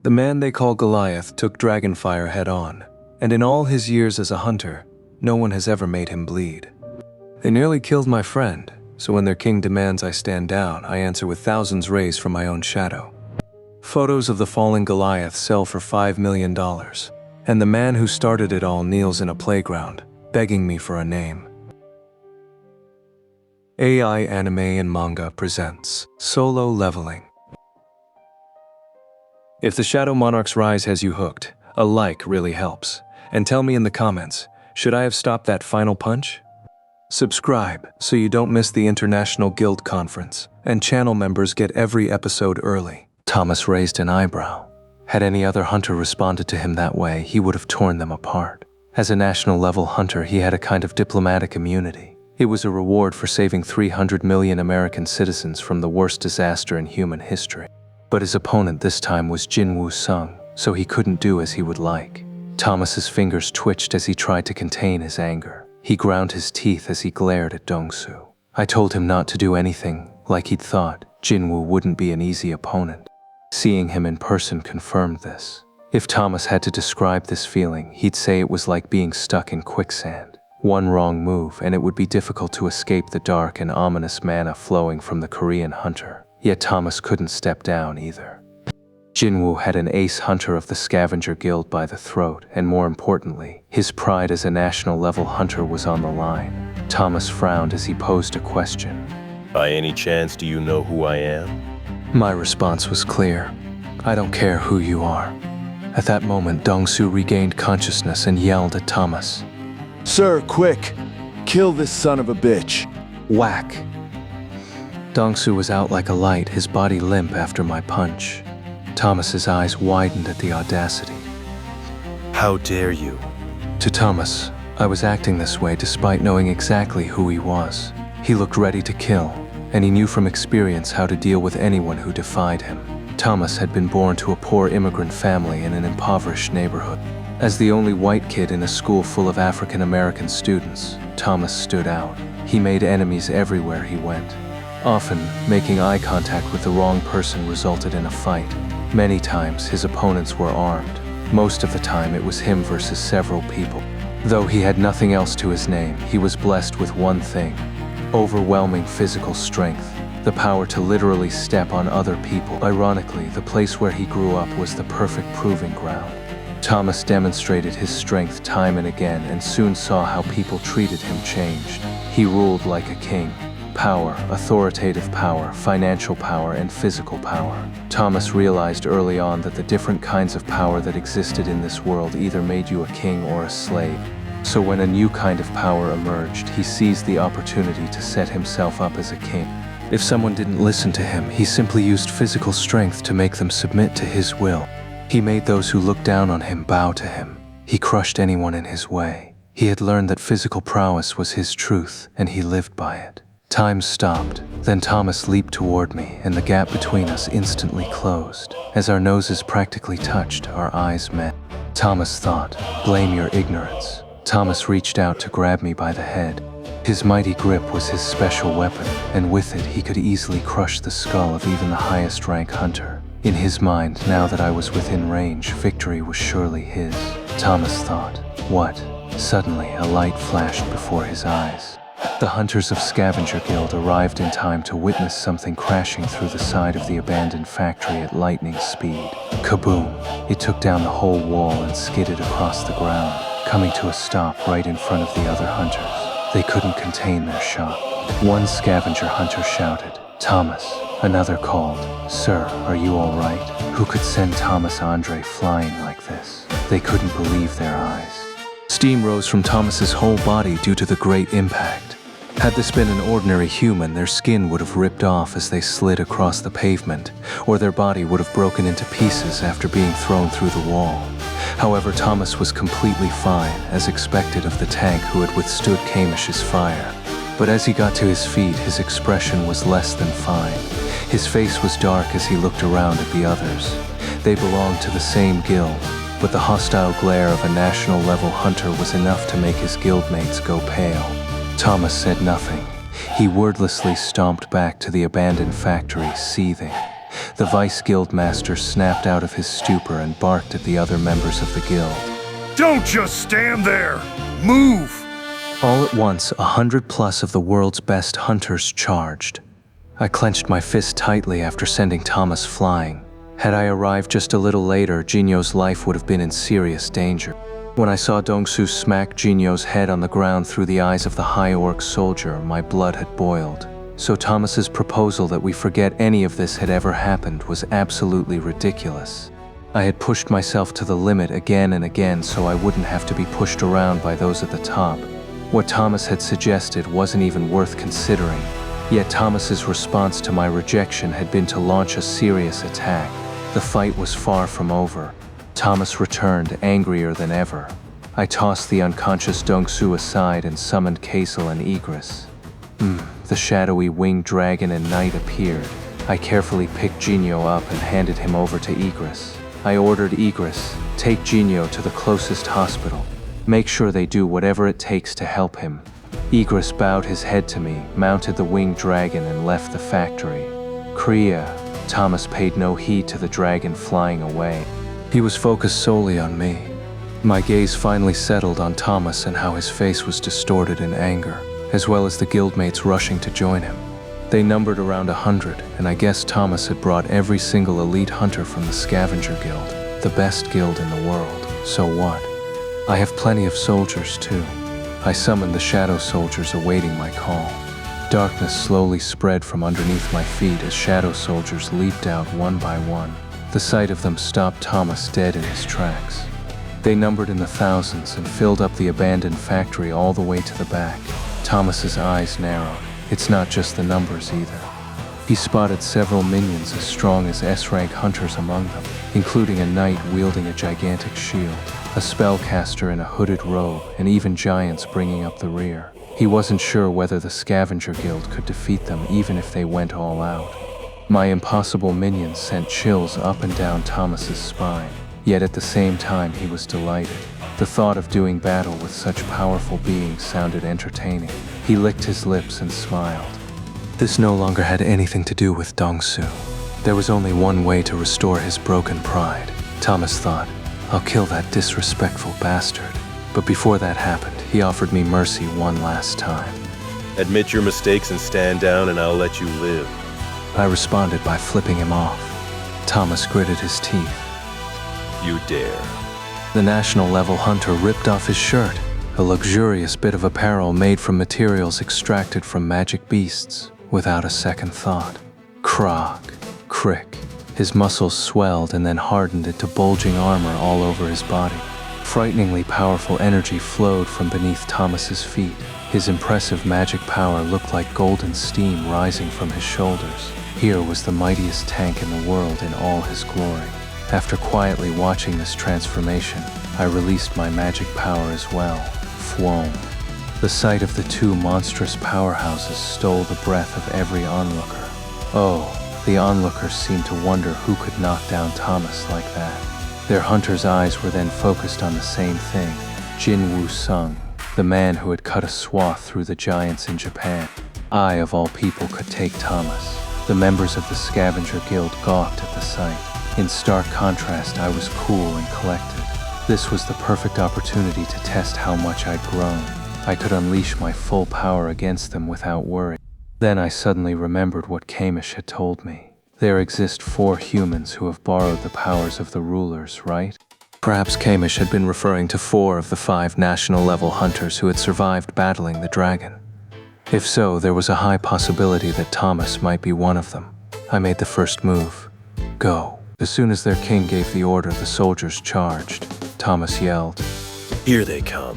The man they call Goliath took Dragonfire head-on, and in all his years as a hunter, no one has ever made him bleed. They nearly killed my friend, so when their king demands I stand down, I answer with thousands raised from my own shadow. Photos of the fallen Goliath sell for $5 million, and the man who started it all kneels in a playground, begging me for a name. AI Anime and Manga presents Solo Leveling. If the Shadow Monarch's rise has you hooked, a like really helps. And tell me in the comments, should I have stopped that final punch? Subscribe so you don't miss the International Guild Conference, and channel members get every episode early. Thomas raised an eyebrow. Had any other hunter responded to him that way, he would have torn them apart. As a national-level hunter, he had a kind of diplomatic immunity. It was a reward for saving 300 million American citizens from the worst disaster in human history. But his opponent this time was Jinwoo Sung, so he couldn't do as he would like. Thomas's fingers twitched as he tried to contain his anger. He ground his teeth as he glared at Dongsoo. I told him not to do anything, like he'd thought Jinwoo wouldn't be an easy opponent. Seeing him in person confirmed this. If Thomas had to describe this feeling, he'd say it was like being stuck in quicksand. One wrong move, and it would be difficult to escape the dark and ominous mana flowing from the Korean hunter. Yet Thomas couldn't step down either. Jinwoo had an ace hunter of the Scavenger Guild by the throat, and more importantly, his pride as a national-level hunter was on the line. Thomas frowned as he posed a question. By any chance, do you know who I am? My response was clear. I don't care who you are. At that moment, Dongsoo regained consciousness and yelled at Thomas. Sir, quick! Kill this son of a bitch! Whack! Dongsoo was out like a light, his body limp after my punch. Thomas's eyes widened at the audacity. How dare you? To Thomas, I was acting this way despite knowing exactly who he was. He looked ready to kill, and he knew from experience how to deal with anyone who defied him. Thomas had been born to a poor immigrant family in an impoverished neighborhood. As the only white kid in a school full of African American students, Thomas stood out. He made enemies everywhere he went. Often, making eye contact with the wrong person resulted in a fight. Many times, his opponents were armed. Most of the time, it was him versus several people. Though he had nothing else to his name, he was blessed with one thing: overwhelming physical strength, the power to literally step on other people. Ironically, the place where he grew up was the perfect proving ground. Thomas demonstrated his strength time and again, and soon saw how people treated him changed. He ruled like a king. Power, authoritative power, financial power, and physical power. Thomas realized early on that the different kinds of power that existed in this world either made you a king or a slave. So when a new kind of power emerged, he seized the opportunity to set himself up as a king. If someone didn't listen to him, he simply used physical strength to make them submit to his will. He made those who looked down on him bow to him. He crushed anyone in his way. He had learned that physical prowess was his truth, and he lived by it. Time stopped. Then Thomas leaped toward me, and the gap between us instantly closed. As our noses practically touched, our eyes met. Thomas thought, "Blame your ignorance." Thomas reached out to grab me by the head. His mighty grip was his special weapon, and with it he could easily crush the skull of even the highest rank hunter. In his mind, now that I was within range, victory was surely his. Thomas thought, "What?" Suddenly, a light flashed before his eyes. The hunters of Scavenger Guild arrived in time to witness something crashing through the side of the abandoned factory at lightning speed. Kaboom! It took down the whole wall and skidded across the ground, coming to a stop right in front of the other hunters. They couldn't contain their shock. One scavenger hunter shouted, "Thomas!" Another called, "Sir, are you all right?" Who could send Thomas Andre flying like this? They couldn't believe their eyes. Steam rose from Thomas's whole body due to the great impact. Had this been an ordinary human, their skin would have ripped off as they slid across the pavement, or their body would have broken into pieces after being thrown through the wall. However, Thomas was completely fine, as expected of the tank who had withstood Kamish's fire. But as he got to his feet, his expression was less than fine. His face was dark as he looked around at the others. They belonged to the same guild, but the hostile glare of a national-level hunter was enough to make his guildmates go pale. Thomas said nothing. He wordlessly stomped back to the abandoned factory, seething. The Vice Guildmaster snapped out of his stupor and barked at the other members of the guild. Don't just stand there! Move! All at once, 100+ of the world's best hunters charged. I clenched my fist tightly after sending Thomas flying. Had I arrived just a little later, Jinho's life would have been in serious danger. When I saw Dongsoo smack Jinho's head on the ground through the eyes of the high orc soldier, my blood had boiled. So Thomas's proposal that we forget any of this had ever happened was absolutely ridiculous. I had pushed myself to the limit again and again so I wouldn't have to be pushed around by those at the top. What Thomas had suggested wasn't even worth considering. Yet Thomas's response to my rejection had been to launch a serious attack. The fight was far from over. Thomas returned, angrier than ever. I tossed the unconscious Dongsoo aside and summoned Kaisel and Egress. The shadowy winged dragon and knight appeared. I carefully picked Jinho up and handed him over to Egress. I ordered Egress, take Jinho to the closest hospital. Make sure they do whatever it takes to help him. Egress bowed his head to me, mounted the winged dragon and left the factory. Kriya. Thomas paid no heed to the dragon flying away. He was focused solely on me. My gaze finally settled on Thomas and how his face was distorted in anger, as well as the guildmates rushing to join him. They numbered around 100, and I guess Thomas had brought every single elite hunter from the Scavenger Guild, the best guild in the world. So what? I have plenty of soldiers too. I summoned the shadow soldiers awaiting my call. Darkness slowly spread from underneath my feet as shadow soldiers leaped out one by one. The sight of them stopped Thomas dead in his tracks. They numbered in the thousands and filled up the abandoned factory all the way to the back. Thomas's eyes narrowed. It's not just the numbers either. He spotted several minions as strong as S-rank hunters among them, including a knight wielding a gigantic shield, a spellcaster in a hooded robe, and even giants bringing up the rear. He wasn't sure whether the Scavenger Guild could defeat them even if they went all out. My impossible minions sent chills up and down Thomas's spine, yet at the same time he was delighted. The thought of doing battle with such powerful beings sounded entertaining. He licked his lips and smiled. This no longer had anything to do with Dongsoo. There was only one way to restore his broken pride. Thomas thought, I'll kill that disrespectful bastard. But before that happened, he offered me mercy one last time. Admit your mistakes and stand down and I'll let you live. I responded by flipping him off. Thomas gritted his teeth. You dare. The national level hunter ripped off his shirt, a luxurious bit of apparel made from materials extracted from magic beasts, without a second thought. Krog, crick. His muscles swelled and then hardened into bulging armor all over his body. Frighteningly powerful energy flowed from beneath Thomas's feet. His impressive magic power looked like golden steam rising from his shoulders. Here was the mightiest tank in the world in all his glory. After quietly watching this transformation, I released my magic power as well. Fwom. The sight of the two monstrous powerhouses stole the breath of every onlooker. Oh, the onlookers seemed to wonder who could knock down Thomas like that. Their hunters' eyes were then focused on the same thing, Jinwoo Sung, the man who had cut a swath through the giants in Japan. I, of all people, could take Thomas. The members of the Scavenger Guild gawked at the sight. In stark contrast, I was cool and collected. This was the perfect opportunity to test how much I'd grown. I could unleash my full power against them without worry. Then I suddenly remembered what Kamish had told me. There exist 4 humans who have borrowed the powers of the rulers, right? Perhaps Kamish had been referring to 4 of the 5 national-level hunters who had survived battling the dragon. If so, there was a high possibility that Thomas might be one of them. I made the first move. Go. As soon as their king gave the order, the soldiers charged. Thomas yelled. Here they come.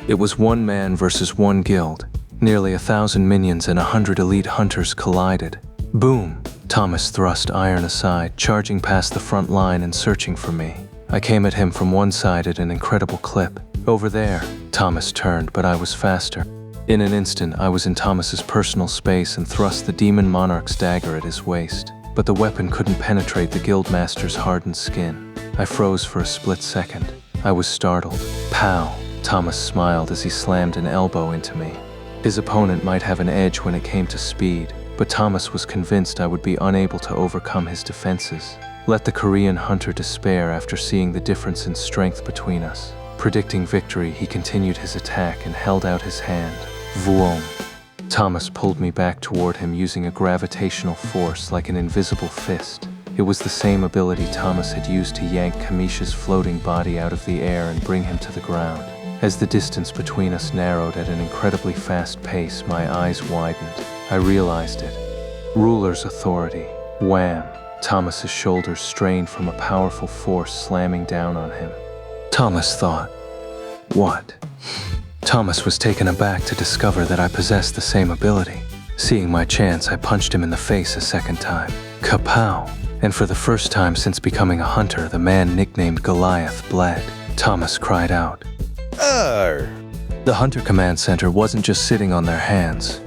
It was 1 man versus 1 guild. Nearly 1,000 minions and 100 elite hunters collided. Boom! Thomas thrust Iron aside, charging past the front line and searching for me. I came at him from one side at an incredible clip. Over there. Thomas turned, but I was faster. In an instant, I was in Thomas's personal space and thrust the Demon Monarch's dagger at his waist. But the weapon couldn't penetrate the Guildmaster's hardened skin. I froze for a split second. I was startled. Pow! Thomas smiled as he slammed an elbow into me. His opponent might have an edge when it came to speed, but Thomas was convinced I would be unable to overcome his defenses. Let the Korean hunter despair after seeing the difference in strength between us. Predicting victory, he continued his attack and held out his hand. Vuom. Thomas pulled me back toward him using a gravitational force like an invisible fist. It was the same ability Thomas had used to yank Kamish's floating body out of the air and bring him to the ground. As the distance between us narrowed at an incredibly fast pace, my eyes widened. I realized it. Ruler's authority. Wham! Thomas's shoulders strained from a powerful force slamming down on him. Thomas thought, what? Thomas was taken aback to discover that I possessed the same ability. Seeing my chance, I punched him in the face a second time. Kapow! And for the first time since becoming a hunter, the man nicknamed Goliath bled. Thomas cried out. Arr! The Hunter Command Center wasn't just sitting on their hands.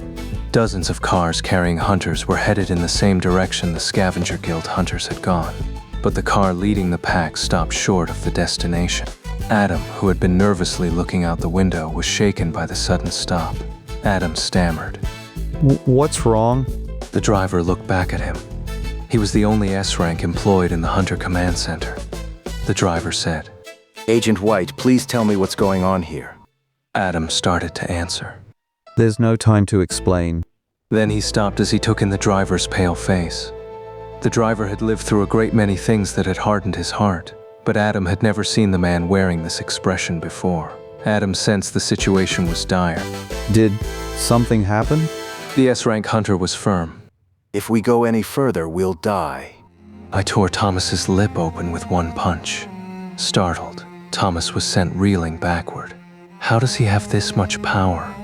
Dozens of cars carrying hunters were headed in the same direction the Scavenger Guild hunters had gone. But the car leading the pack stopped short of the destination. Adam, who had been nervously looking out the window, was shaken by the sudden stop. Adam stammered. What's wrong? The driver looked back at him. He was the only S-rank employed in the Hunter Command Center. The driver said, Agent White, please tell me what's going on here. Adam started to answer. There's no time to explain. Then he stopped as he took in the driver's pale face. The driver had lived through a great many things that had hardened his heart, but Adam had never seen the man wearing this expression before. Adam sensed the situation was dire. Did something happen? The S-rank hunter was firm. If we go any further, we'll die. I tore Thomas's lip open with one punch. Startled, Thomas was sent reeling backward. How does he have this much power?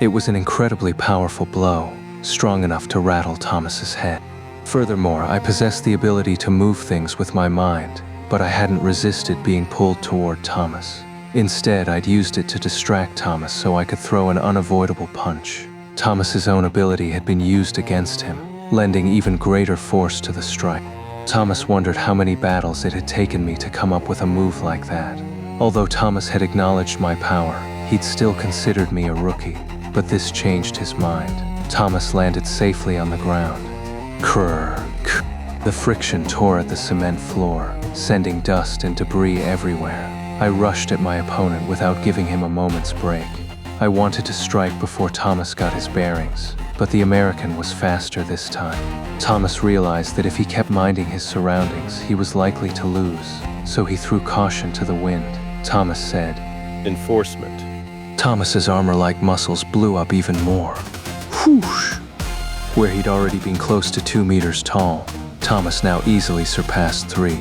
It was an incredibly powerful blow, strong enough to rattle Thomas's head. Furthermore, I possessed the ability to move things with my mind, but I hadn't resisted being pulled toward Thomas. Instead, I'd used it to distract Thomas so I could throw an unavoidable punch. Thomas's own ability had been used against him, lending even greater force to the strike. Thomas wondered how many battles it had taken me to come up with a move like that. Although Thomas had acknowledged my power, he'd still considered me a rookie. But this changed his mind. Thomas landed safely on the ground. Krrr. The friction tore at the cement floor, sending dust and debris everywhere. I rushed at my opponent without giving him a moment's break. I wanted to strike before Thomas got his bearings, but the American was faster this time. Thomas realized that if he kept minding his surroundings, he was likely to lose, so he threw caution to the wind. Thomas said, Enforcement. Thomas's armor-like muscles blew up even more. Whoosh! Where he'd already been close to 2 meters tall, Thomas now easily surpassed 3.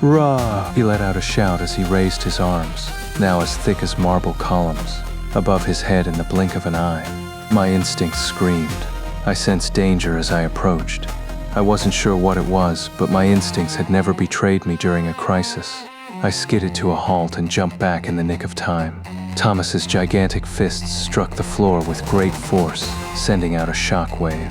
Rah! He let out a shout as he raised his arms, now as thick as marble columns, above his head in the blink of an eye. My instincts screamed. I sensed danger as I approached. I wasn't sure what it was, but my instincts had never betrayed me during a crisis. I skidded to a halt and jumped back in the nick of time. Thomas's gigantic fists struck the floor with great force, sending out a shockwave.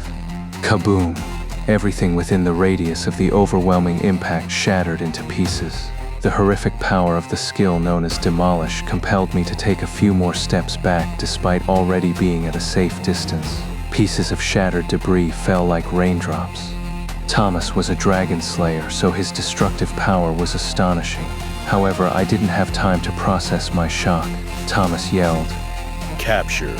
Kaboom! Everything within the radius of the overwhelming impact shattered into pieces. The horrific power of the skill known as Demolish compelled me to take a few more steps back despite already being at a safe distance. Pieces of shattered debris fell like raindrops. Thomas was a dragon slayer, so his destructive power was astonishing. However, I didn't have time to process my shock. Thomas yelled, Capture.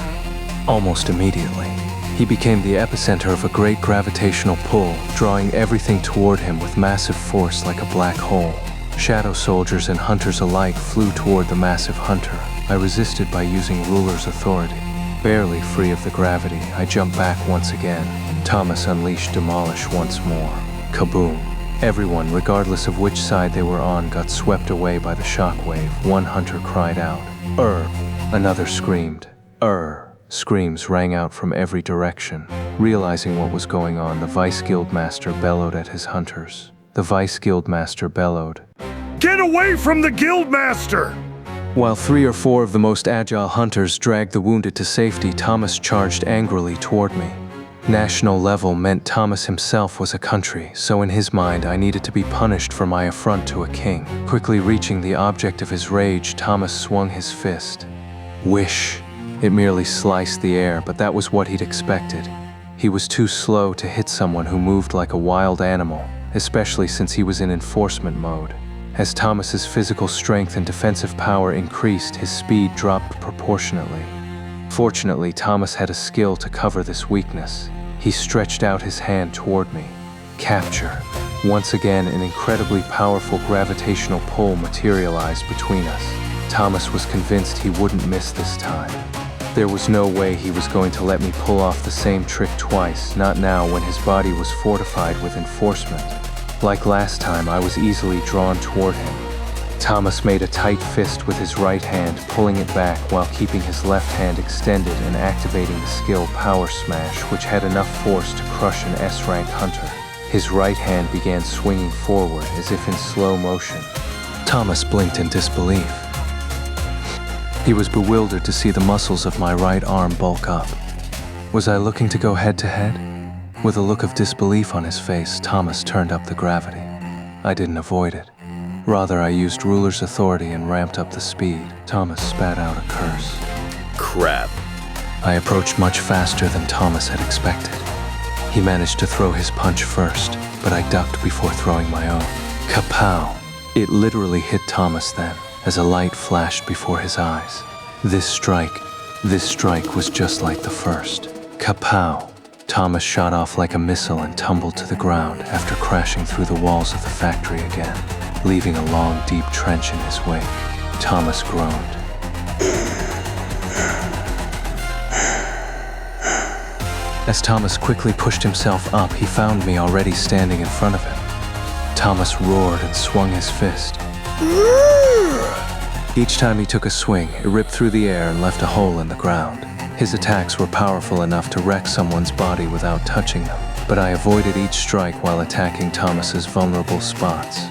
Almost immediately, he became the epicenter of a great gravitational pull, drawing everything toward him with massive force like a black hole. Shadow soldiers and hunters alike flew toward the massive hunter. I resisted by using Ruler's authority. Barely free of the gravity, I jumped back once again. Thomas unleashed Demolish once more. Kaboom! Everyone, regardless of which side they were on, got swept away by the shockwave. One hunter cried out, Another screamed, Screams rang out from every direction. Realizing what was going on, the Vice Guildmaster bellowed at his hunters. The Vice Guildmaster bellowed, Get away from the Guildmaster! While 3 or 4 of the most agile hunters dragged the wounded to safety, Thomas charged angrily toward me. National level meant Thomas himself was a country, so in his mind I needed to be punished for my affront to a king. Quickly reaching the object of his rage, Thomas swung his fist. Whish! It merely sliced the air, but that was what he'd expected. He was too slow to hit someone who moved like a wild animal, especially since he was in enforcement mode. As Thomas's physical strength and defensive power increased, his speed dropped proportionately. Fortunately, Thomas had a skill to cover this weakness. He stretched out his hand toward me. Capture. Once again, an incredibly powerful gravitational pull materialized between us. Thomas was convinced he wouldn't miss this time. There was no way he was going to let me pull off the same trick twice, not now when his body was fortified with enforcement. Like last time, I was easily drawn toward him. Thomas made a tight fist with his right hand, pulling it back while keeping his left hand extended and activating the skill Power Smash, which had enough force to crush an S-rank hunter. His right hand began swinging forward as if in slow motion. Thomas blinked in disbelief. He was bewildered to see the muscles of my right arm bulk up. Was I looking to go head-to-head? With a look of disbelief on his face, Thomas turned up the gravity. I didn't avoid it. Rather, I used ruler's authority and ramped up the speed. Thomas spat out a curse. Crap. I approached much faster than Thomas had expected. He managed to throw his punch first, but I ducked before throwing my own. Kapow! It literally hit Thomas then, as a light flashed before his eyes. This strike was just like the first. Kapow! Thomas shot off like a missile and tumbled to the ground after crashing through the walls of the factory again, leaving a long, deep trench in his wake. Thomas groaned. As Thomas quickly pushed himself up, he found me already standing in front of him. Thomas roared and swung his fist. Each time he took a swing, it ripped through the air and left a hole in the ground. His attacks were powerful enough to wreck someone's body without touching them, but I avoided each strike while attacking Thomas's vulnerable spots.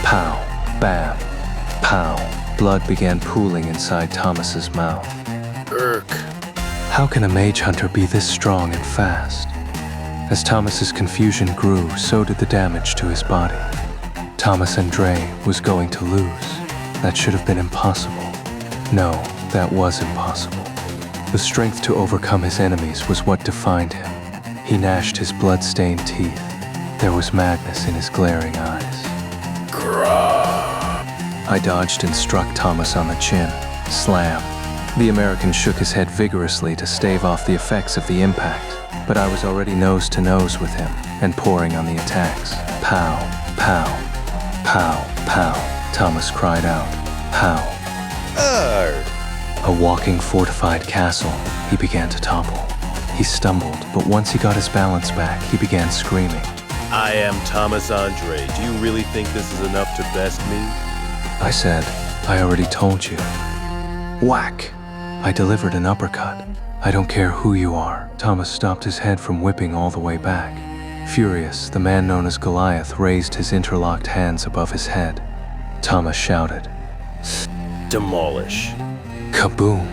Pow, bam, pow. Blood began pooling inside Thomas's mouth. Urk. How can a mage hunter be this strong and fast? As Thomas's confusion grew, so did the damage to his body. Thomas Andre was going to lose. That should have been impossible. No, that was impossible. The strength to overcome his enemies was what defined him. He gnashed his blood-stained teeth. There was madness in his glaring eyes. I dodged and struck Thomas on the chin. Slam. The American shook his head vigorously to stave off the effects of the impact, but I was already nose to nose with him and pouring on the attacks. Pow, pow, pow, pow. Thomas cried out. Pow. A walking fortified castle, he began to topple. He stumbled, but once he got his balance back, he began screaming. I am Thomas Andre. Do you really think this is enough to best me? I said, I already told you. Whack! I delivered an uppercut. I don't care who you are. Thomas stopped his head from whipping all the way back. Furious, the man known as Goliath raised his interlocked hands above his head. Thomas shouted. Demolish. Kaboom!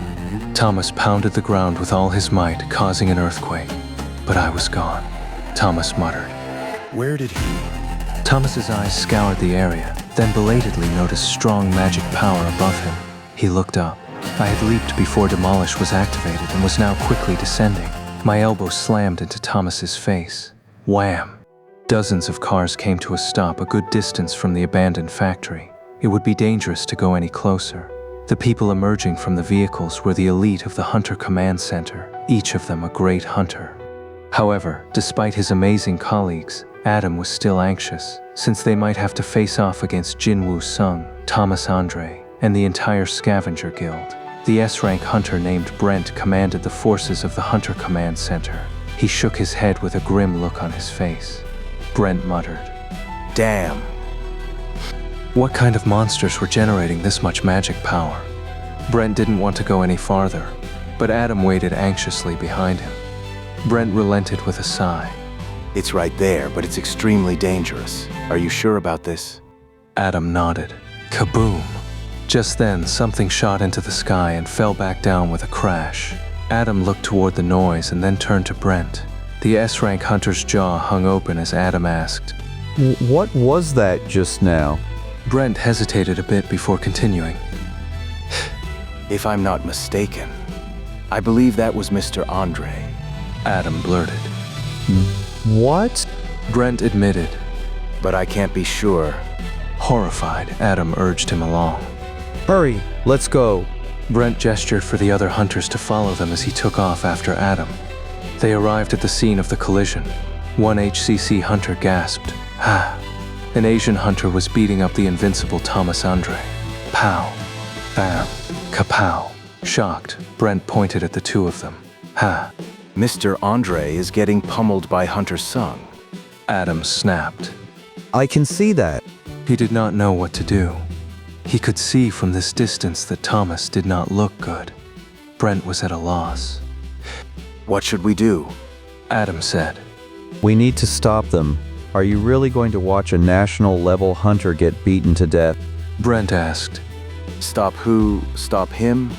Thomas pounded the ground with all his might, causing an earthquake. But I was gone. Thomas muttered. Where did he? Thomas's eyes scoured the area, then belatedly noticed strong magic power above him. He looked up. I had leaped before Demolish was activated and was now quickly descending. My elbow slammed into Thomas's face. Wham! Dozens of cars came to a stop a good distance from the abandoned factory. It would be dangerous to go any closer. The people emerging from the vehicles were the elite of the Hunter Command Center, each of them a great hunter. However, despite his amazing colleagues, Adam was still anxious, since they might have to face off against Jinwoo Sung, Thomas Andre, and the entire Scavenger Guild. The S-rank hunter named Brent commanded the forces of the Hunter Command Center. He shook his head with a grim look on his face. Brent muttered, Damn. What kind of monsters were generating this much magic power? Brent didn't want to go any farther, but Adam waited anxiously behind him. Brent relented with a sigh. It's right there, but it's extremely dangerous. Are you sure about this? Adam nodded. Kaboom! Just then, something shot into the sky and fell back down with a crash. Adam looked toward the noise and then turned to Brent. The S-rank hunter's jaw hung open as Adam asked, What was that just now? Brent hesitated a bit before continuing. If I'm not mistaken, I believe that was Mr. Andre. Adam blurted. What? Brent admitted. But I can't be sure. Horrified, Adam urged him along. Hurry, let's go. Brent gestured for the other hunters to follow them as he took off after Adam. They arrived at the scene of the collision. One HCC hunter gasped, "Ah!" An Asian hunter was beating up the invincible Thomas Andre. Pow. Bam. Kapow. Shocked, Brent pointed at the two of them. Ha. Mr. Andre is getting pummeled by Hunter Sung. Adam snapped. I can see that. He did not know what to do. He could see from this distance that Thomas did not look good. Brent was at a loss. What should we do? Adam said. We need to stop them. Are you really going to watch a national-level hunter get beaten to death? Brent asked. Stop who? Stop him?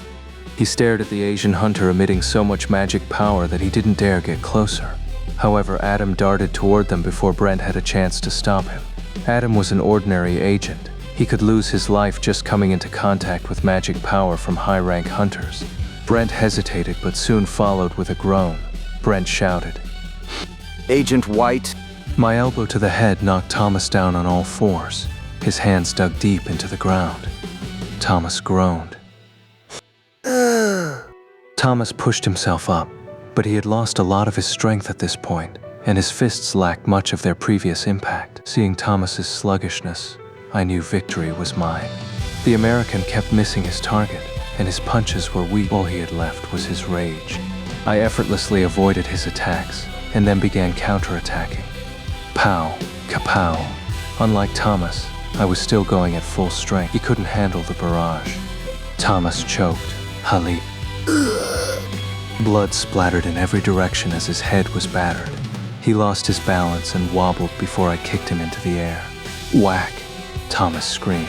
He stared at the Asian hunter emitting so much magic power that he didn't dare get closer. However, Adam darted toward them before Brent had a chance to stop him. Adam was an ordinary agent. He could lose his life just coming into contact with magic power from high-rank hunters. Brent hesitated but soon followed with a groan. Brent shouted, Agent White. My elbow to the head knocked Thomas down on all fours. His hands dug deep into the ground. Thomas groaned. Thomas pushed himself up, but he had lost a lot of his strength at this point, and his fists lacked much of their previous impact. Seeing Thomas's sluggishness, I knew victory was mine. The American kept missing his target, and his punches were weak. All he had left was his rage. I effortlessly avoided his attacks, and then began counterattacking. Pow, kapow. Unlike Thomas, I was still going at full strength. He couldn't handle the barrage. Thomas choked. Hali. Blood splattered in every direction as his head was battered. He lost his balance and wobbled before I kicked him into the air. Whack! Thomas screamed.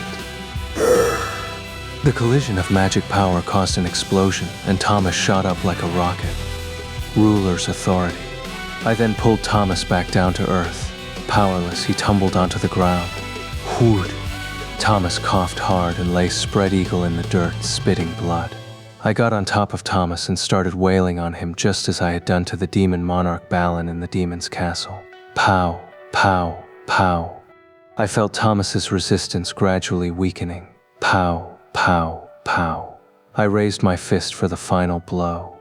The collision of magic power caused an explosion, and Thomas shot up like a rocket. Ruler's authority. I then pulled Thomas back down to earth. Powerless, he tumbled onto the ground. Whood! Thomas coughed hard and lay spread eagle in the dirt, spitting blood. I got on top of Thomas and started wailing on him just as I had done to the demon monarch Balin in the demon's castle. Pow, pow, pow. I felt Thomas's resistance gradually weakening. Pow, pow, pow. I raised my fist for the final blow.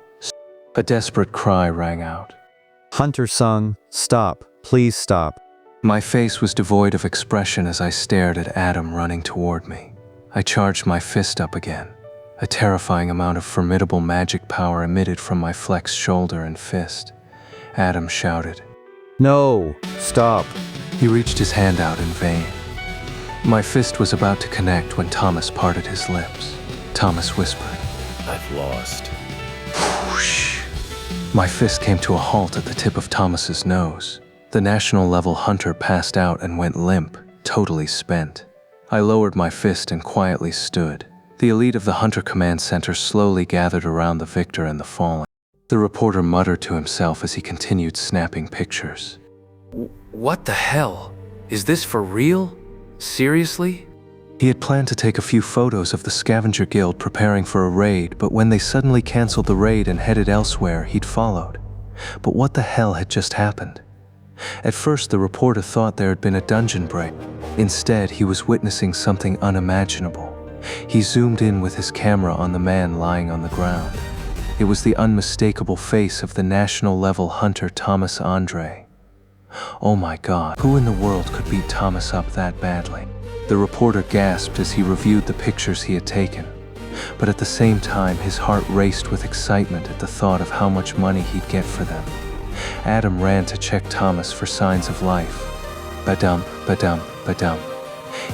A desperate cry rang out. Hunter Sung, stop. Please stop. My face was devoid of expression as I stared at Adam running toward me. I charged my fist up again. A terrifying amount of formidable magic power emitted from my flexed shoulder and fist. Adam shouted. No, stop. He reached his hand out in vain. My fist was about to connect when Thomas parted his lips. Thomas whispered. I've lost. Whoosh. My fist came to a halt at the tip of Thomas's nose. The national-level hunter passed out and went limp, totally spent. I lowered my fist and quietly stood. The elite of the Hunter Command Center slowly gathered around the victor and the fallen. The reporter muttered to himself as he continued snapping pictures. What the hell? Is this for real? Seriously? He had planned to take a few photos of the Scavenger Guild preparing for a raid, but when they suddenly canceled the raid and headed elsewhere, he'd followed. But what the hell had just happened? At first, the reporter thought there had been a dungeon break. Instead, he was witnessing something unimaginable. He zoomed in with his camera on the man lying on the ground. It was the unmistakable face of the national-level hunter Thomas Andre. Oh my God, who in the world could beat Thomas up that badly? The reporter gasped as he reviewed the pictures he had taken. But at the same time, his heart raced with excitement at the thought of how much money he'd get for them. Adam ran to check Thomas for signs of life. Badump, badump, badump.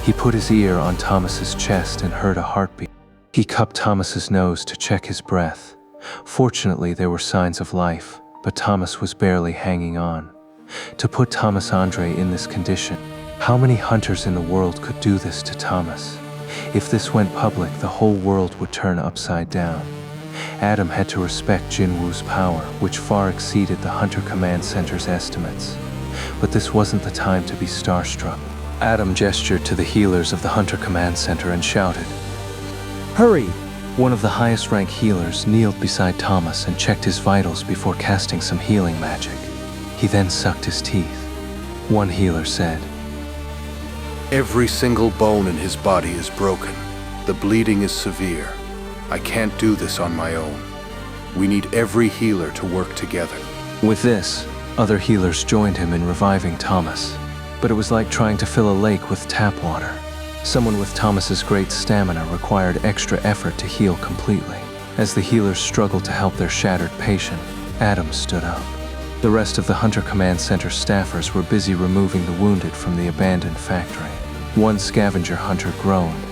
He put his ear on Thomas's chest and heard a heartbeat. He cupped Thomas's nose to check his breath. Fortunately, there were signs of life, but Thomas was barely hanging on. To put Thomas Andre in this condition, how many hunters in the world could do this to Thomas? If this went public, the whole world would turn upside down. Adam had to respect Jinwoo's power, which far exceeded the Hunter Command Center's estimates. But this wasn't the time to be starstruck. Adam gestured to the healers of the Hunter Command Center and shouted, Hurry! One of the highest-ranked healers kneeled beside Thomas and checked his vitals before casting some healing magic. He then sucked his teeth. One healer said, Every single bone in his body is broken. The bleeding is severe. I can't do this on my own. We need every healer to work together. With this, other healers joined him in reviving Thomas. But it was like trying to fill a lake with tap water. Someone with Thomas's great stamina required extra effort to heal completely. As the healers struggled to help their shattered patient, Adam stood up. The rest of the Hunter Command Center staffers were busy removing the wounded from the abandoned factory. One scavenger hunter groaned.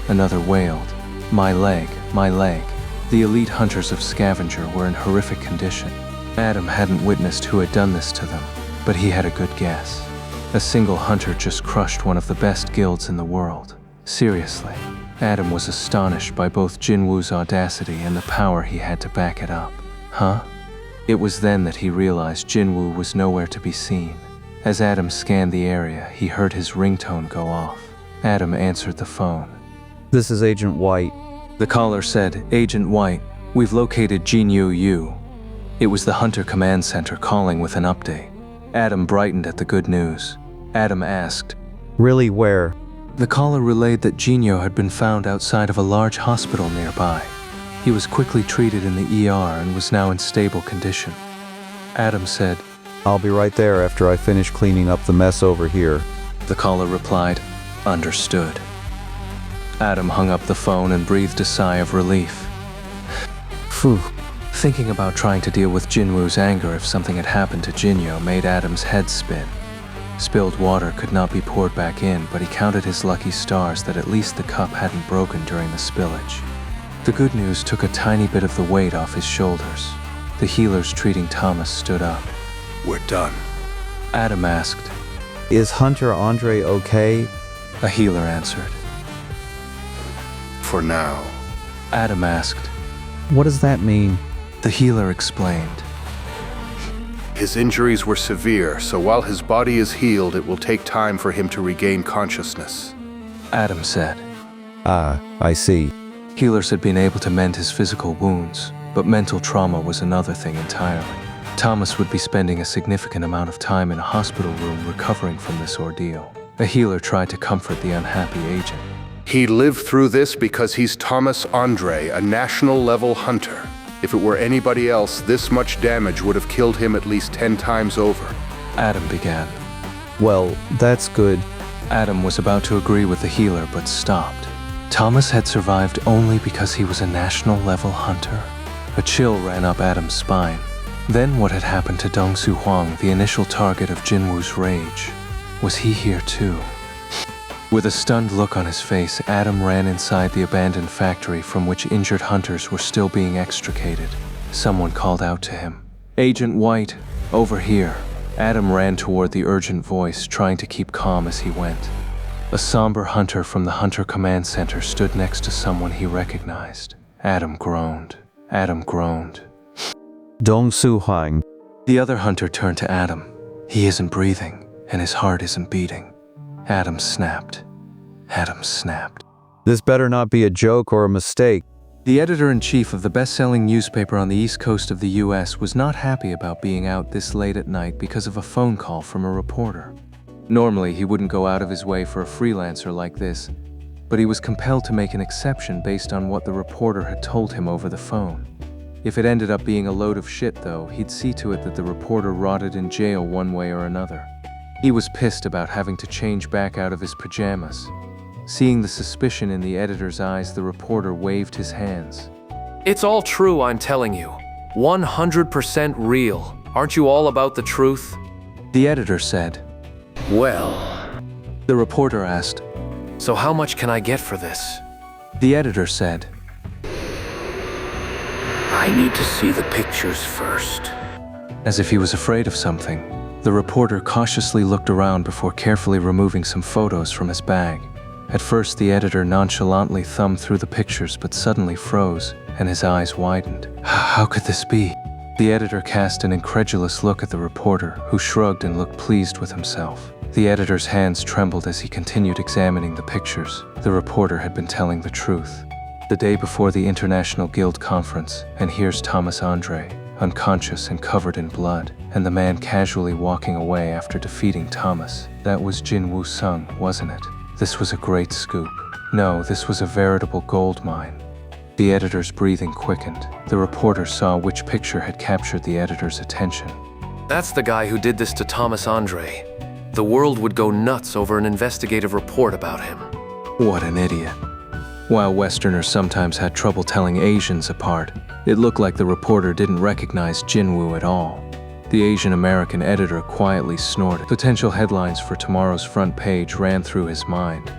Another wailed. My leg, my leg. The elite hunters of Scavenger were in horrific condition. Adam hadn't witnessed who had done this to them, but he had a good guess. A single hunter just crushed one of the best guilds in the world. Seriously, Adam was astonished by both Jinwoo's audacity and the power he had to back it up. Huh? It was then that he realized Jinwoo was nowhere to be seen. As Adam scanned the area, he heard his ringtone go off. Adam answered the phone. This is Agent White. The caller said, Agent White, we've located Jinho. It was the Hunter Command Center calling with an update. Adam brightened at the good news. Adam asked, Really, where? The caller relayed that Jinho had been found outside of a large hospital nearby. He was quickly treated in the ER and was now in stable condition. Adam said, I'll be right there after I finish cleaning up the mess over here. The caller replied, Understood. Adam hung up the phone and breathed a sigh of relief. Phew. Thinking about trying to deal with Jinwoo's anger if something had happened to Jinho made Adam's head spin. Spilled water could not be poured back in, but he counted his lucky stars that at least the cup hadn't broken during the spillage. The good news took a tiny bit of the weight off his shoulders. The healers treating Thomas stood up. We're done. Adam asked, Is Hunter Andre okay? A healer answered. For now. Adam asked. What does that mean? The healer explained. His injuries were severe, so while his body is healed, it will take time for him to regain consciousness. Adam said. I see. Healers had been able to mend his physical wounds, but mental trauma was another thing entirely. Thomas would be spending a significant amount of time in a hospital room recovering from this ordeal. A healer tried to comfort the unhappy agent. He lived through this because he's Thomas Andre, a national-level hunter. If it were anybody else, this much damage would have killed him at least 10 times over. Adam began. Well, that's good. Adam was about to agree with the healer, but stopped. Thomas had survived only because he was a national-level hunter. A chill ran up Adam's spine. Then what had happened to Dongsoo Hwang, the initial target of Jinwoo's rage? Was he here too? With a stunned look on his face, Adam ran inside the abandoned factory from which injured hunters were still being extricated. Someone called out to him. Agent White, over here. Adam ran toward the urgent voice, trying to keep calm as he went. A somber hunter from the Hunter Command Center stood next to someone he recognized. Adam groaned. Adam groaned. Dongsoo Hwang. The other hunter turned to Adam. He isn't breathing, and his heart isn't beating. Adam snapped. Adam snapped. This better not be a joke or a mistake. The editor-in-chief of the best-selling newspaper on the east coast of the US was not happy about being out this late at night because of a phone call from a reporter. Normally, he wouldn't go out of his way for a freelancer like this, but he was compelled to make an exception based on what the reporter had told him over the phone. If it ended up being a load of shit, though, he'd see to it that the reporter rotted in jail one way or another. He was pissed about having to change back out of his pajamas. Seeing the suspicion in the editor's eyes, the reporter waved his hands. It's all true, I'm telling you. 100% real. Aren't you all about the truth? The editor said. Well. The reporter asked. So how much can I get for this? The editor said. I need to see the pictures first. As if he was afraid of something, the reporter cautiously looked around before carefully removing some photos from his bag. At first, the editor nonchalantly thumbed through the pictures but suddenly froze, and his eyes widened. How could this be? The editor cast an incredulous look at the reporter, who shrugged and looked pleased with himself. The editor's hands trembled as he continued examining the pictures. The reporter had been telling the truth. The day before the International Guild conference, and here's Thomas Andre, unconscious and covered in blood, and the man casually walking away after defeating Thomas. That was Jinwoo Sung, wasn't it? This was a great scoop. No, this was a veritable gold mine. The editor's breathing quickened. The reporter saw which picture had captured the editor's attention. That's the guy who did this to Thomas Andre. The world would go nuts over an investigative report about him. What an idiot. While Westerners sometimes had trouble telling Asians apart, it looked like the reporter didn't recognize Jinwoo at all. The Asian American editor quietly snorted. Potential headlines for tomorrow's front page ran through his mind.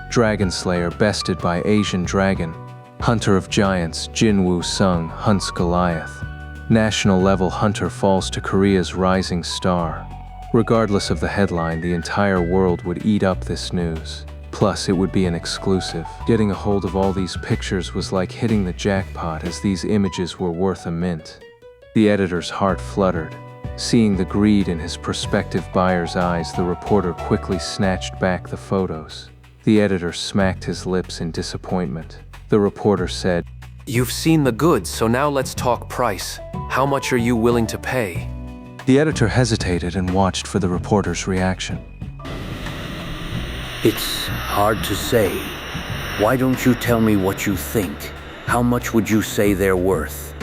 Dragon Slayer bested by Asian Dragon. Hunter of Giants, Jinwoo Sung hunts Goliath. National level hunter falls to Korea's rising star. Regardless of the headline, the entire world would eat up this news. Plus, it would be an exclusive. Getting a hold of all these pictures was like hitting the jackpot, as these images were worth a mint. The editor's heart fluttered. Seeing the greed in his prospective buyer's eyes, the reporter quickly snatched back the photos. The editor smacked his lips in disappointment. The reporter said, You've seen the goods, so now let's talk price. How much are you willing to pay? The editor hesitated and watched for the reporter's reaction. It's hard to say. Why don't you tell me what you think? How much would you say they're worth?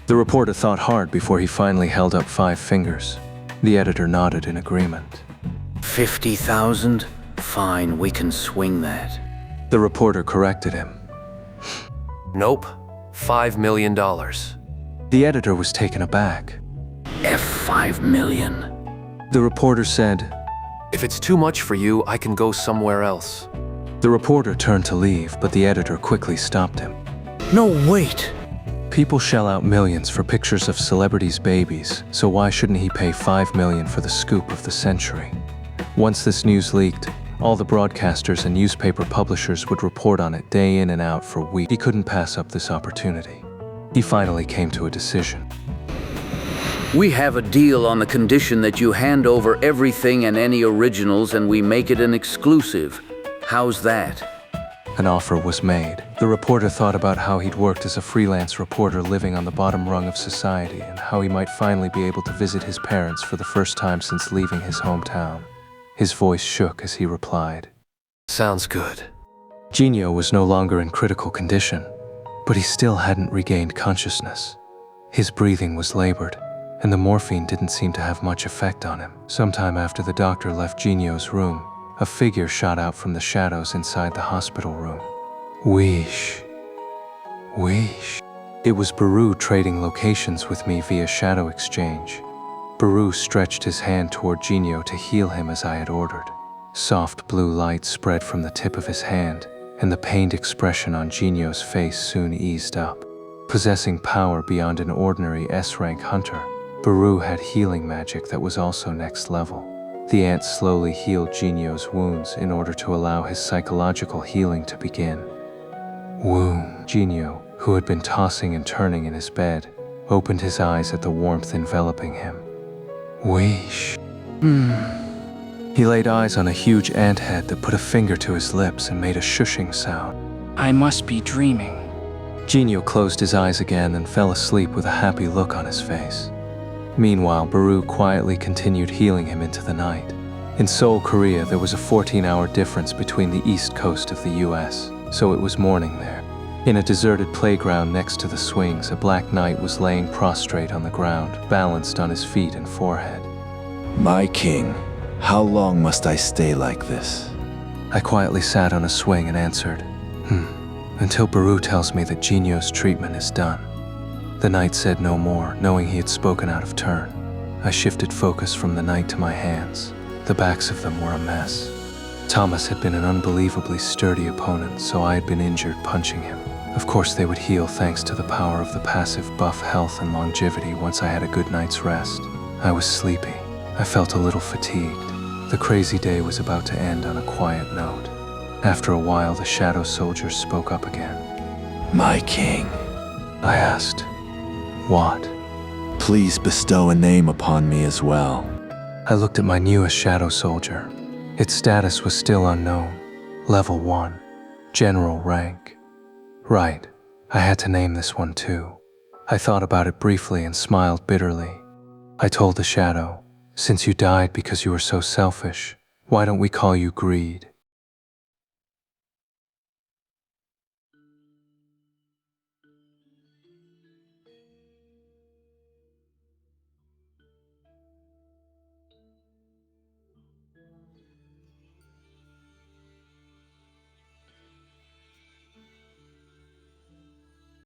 The reporter thought hard before he finally held up 5 fingers. The editor nodded in agreement. 50,000? Fine, we can swing that. The reporter corrected him. Nope. $5 million. The editor was taken aback. $5 million. The reporter said, If it's too much for you, I can go somewhere else. The reporter turned to leave, but the editor quickly stopped him. No, wait. People shell out millions for pictures of celebrities' babies, so why shouldn't he pay $5 million for the scoop of the century? Once this news leaked, all the broadcasters and newspaper publishers would report on it day in and out for weeks. He couldn't pass up this opportunity. He finally came to a decision. We have a deal on the condition that you hand over everything and any originals and we make it an exclusive. How's that? An offer was made. The reporter thought about how he'd worked as a freelance reporter living on the bottom rung of society and how he might finally be able to visit his parents for the first time since leaving his hometown. His voice shook as he replied. Sounds good. Jinho was no longer in critical condition, but he still hadn't regained consciousness. His breathing was labored, and the morphine didn't seem to have much effect on him. Sometime after the doctor left Jinho's room, a figure shot out from the shadows inside the hospital room. Wheesh. Wheesh. It was Beru trading locations with me via shadow exchange. Beru stretched his hand toward Jinho to heal him as I had ordered. Soft blue light spread from the tip of his hand, and the pained expression on Jinho's face soon eased up. Possessing power beyond an ordinary S-rank hunter, Beru had healing magic that was also next level. The ant slowly healed Jinho's wounds in order to allow his psychological healing to begin. Woom. Jinho, who had been tossing and turning in his bed, opened his eyes at the warmth enveloping him. Wheesh. He laid eyes on a huge ant head that put a finger to his lips and made a shushing sound. I must be dreaming. Jinho closed his eyes again and fell asleep with a happy look on his face. Meanwhile, Beru quietly continued healing him into the night. In Seoul, Korea, there was a 14-hour difference between the east coast of the US, so it was morning there. In a deserted playground next to the swings, a black knight was laying prostrate on the ground, balanced on his feet and forehead. My king, how long must I stay like this? I quietly sat on a swing and answered, until Beru tells me that Jinho's treatment is done. The knight said no more, knowing he had spoken out of turn. I shifted focus from the knight to my hands. The backs of them were a mess. Thomas had been an unbelievably sturdy opponent, so I had been injured punching him. Of course, they would heal thanks to the power of the passive buff health and longevity once I had a good night's rest. I was sleepy. I felt a little fatigued. The crazy day was about to end on a quiet note. After a while, the shadow soldier spoke up again. My king. I asked, what? Please bestow a name upon me as well. I looked at my newest shadow soldier. Its status was still unknown. Level 1. General rank. Right. I had to name this one too. I thought about it briefly and smiled bitterly. I told the shadow, "Since you died because you were so selfish, why don't we call you greed?"